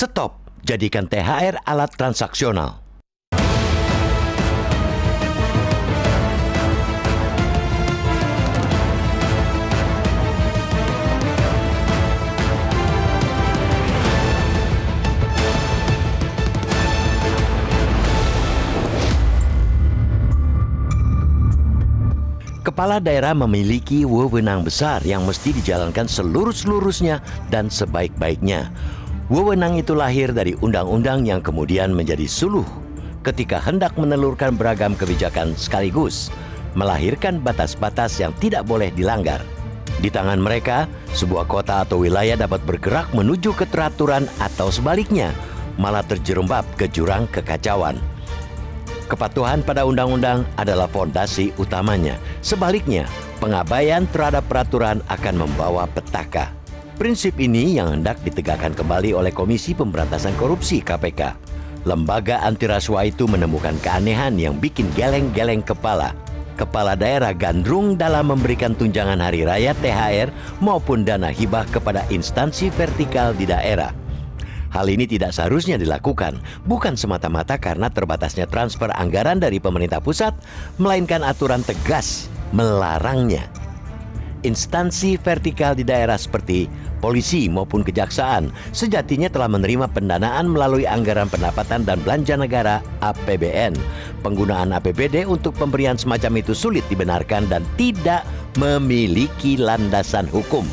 Stop, jadikan THR alat transaksional. Kepala daerah memiliki wewenang besar yang mesti dijalankan seluruh-seluruhnya dan sebaik-baiknya. Wewenang itu lahir dari undang-undang yang kemudian menjadi suluh ketika hendak menelurkan beragam kebijakan sekaligus, melahirkan batas-batas yang tidak boleh dilanggar. Di tangan mereka, sebuah kota atau wilayah dapat bergerak menuju keteraturan atau sebaliknya, malah terjerembab ke jurang kekacauan. Kepatuhan pada undang-undang adalah fondasi utamanya. Sebaliknya, pengabaian terhadap peraturan akan membawa petaka. Prinsip ini yang hendak ditegakkan kembali oleh Komisi Pemberantasan Korupsi (KPK). Lembaga anti rasuah itu menemukan keanehan yang bikin geleng-geleng kepala. Kepala daerah gandrung dalam memberikan tunjangan hari raya THR maupun dana hibah kepada instansi vertikal di daerah. Hal ini tidak seharusnya dilakukan, bukan semata-mata karena terbatasnya transfer anggaran dari pemerintah pusat, melainkan aturan tegas melarangnya. Instansi vertikal di daerah seperti polisi maupun kejaksaan sejatinya telah menerima pendanaan melalui anggaran pendapatan dan belanja negara APBN. Penggunaan APBD untuk pemberian semacam itu sulit dibenarkan dan tidak memiliki landasan hukum.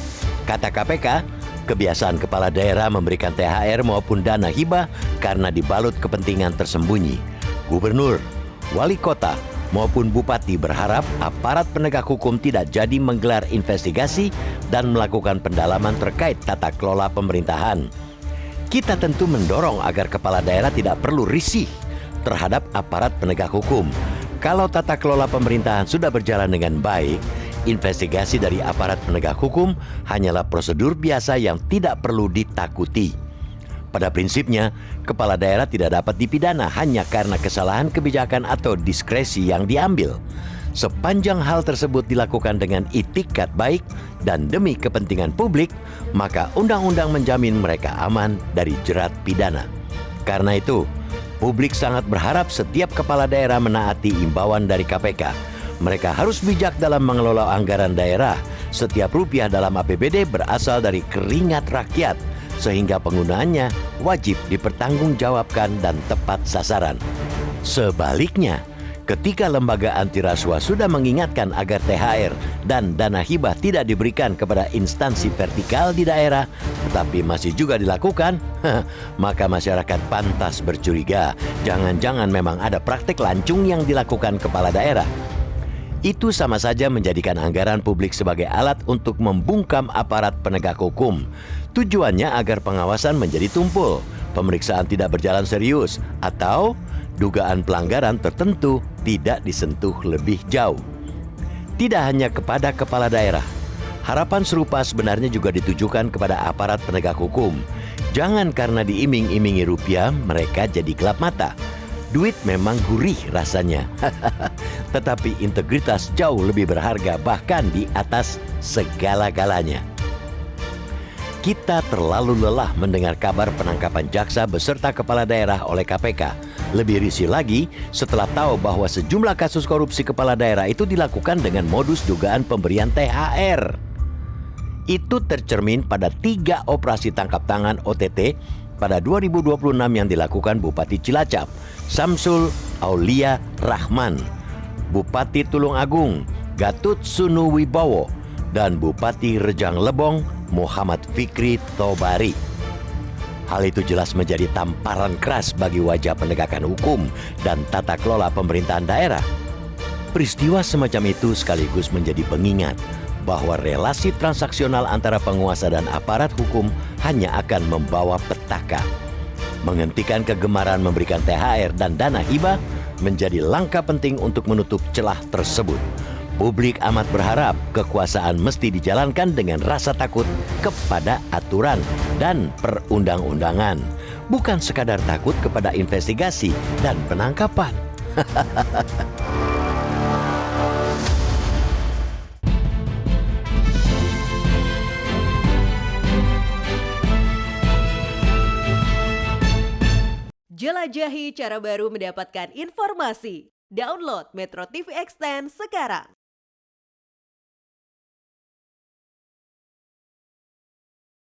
Kata KPK, kebiasaan kepala daerah memberikan THR maupun dana hibah karena dibalut kepentingan tersembunyi. Gubernur, wali kota, maupun bupati berharap aparat penegak hukum tidak jadi menggelar investigasi dan melakukan pendalaman terkait tata kelola pemerintahan. Kita tentu mendorong agar kepala daerah tidak perlu risih terhadap aparat penegak hukum. Kalau tata kelola pemerintahan sudah berjalan dengan baik, investigasi dari aparat penegak hukum hanyalah prosedur biasa yang tidak perlu ditakuti. Pada prinsipnya, kepala daerah tidak dapat dipidana hanya karena kesalahan kebijakan atau diskresi yang diambil. Sepanjang hal tersebut dilakukan dengan itikat baik dan demi kepentingan publik, maka undang-undang menjamin mereka aman dari jerat pidana. Karena itu, publik sangat berharap setiap kepala daerah menaati imbauan dari KPK. Mereka harus bijak dalam mengelola anggaran daerah. Setiap rupiah dalam APBD berasal dari keringat rakyat, sehingga penggunaannya wajib dipertanggungjawabkan dan tepat sasaran. Sebaliknya, ketika lembaga anti rasuah sudah mengingatkan agar THR dan dana hibah tidak diberikan kepada instansi vertikal di daerah, tetapi masih juga dilakukan, maka masyarakat pantas bercuriga. Jangan-jangan memang ada praktek lancung yang dilakukan kepala daerah. Itu sama saja menjadikan anggaran publik sebagai alat untuk membungkam aparat penegak hukum. Tujuannya agar pengawasan menjadi tumpul, pemeriksaan tidak berjalan serius, atau dugaan pelanggaran tertentu tidak disentuh lebih jauh. Tidak hanya kepada kepala daerah, harapan serupa sebenarnya juga ditujukan kepada aparat penegak hukum. Jangan karena diiming-imingi rupiah, mereka jadi gelap mata. Duit memang gurih rasanya, tetapi integritas jauh lebih berharga bahkan di atas segala-galanya. Kita terlalu lelah mendengar kabar penangkapan jaksa beserta kepala daerah oleh KPK. Lebih risih lagi setelah tahu bahwa sejumlah kasus korupsi kepala daerah itu dilakukan dengan modus dugaan pemberian THR. Itu tercermin pada 3 operasi tangkap tangan OTT pada 2026 yang dilakukan Bupati Cilacap, Samsul Aulia Rahman, Bupati Tulungagung, Gatut Sunu Wibowo, dan Bupati Rejang Lebong, Muhammad Fikri Tobari. Hal itu jelas menjadi tamparan keras bagi wajah penegakan hukum dan tata kelola pemerintahan daerah. Peristiwa semacam itu sekaligus menjadi pengingat bahwa relasi transaksional antara penguasa dan aparat hukum hanya akan membawa petaka. Menghentikan kegemaran memberikan THR dan dana hibah menjadi langkah penting untuk menutup celah tersebut. Publik amat berharap kekuasaan mesti dijalankan dengan rasa takut kepada aturan dan perundang-undangan, bukan sekadar takut kepada investigasi dan penangkapan. Jelajahi cara baru mendapatkan informasi. Download Metro TV Extend sekarang.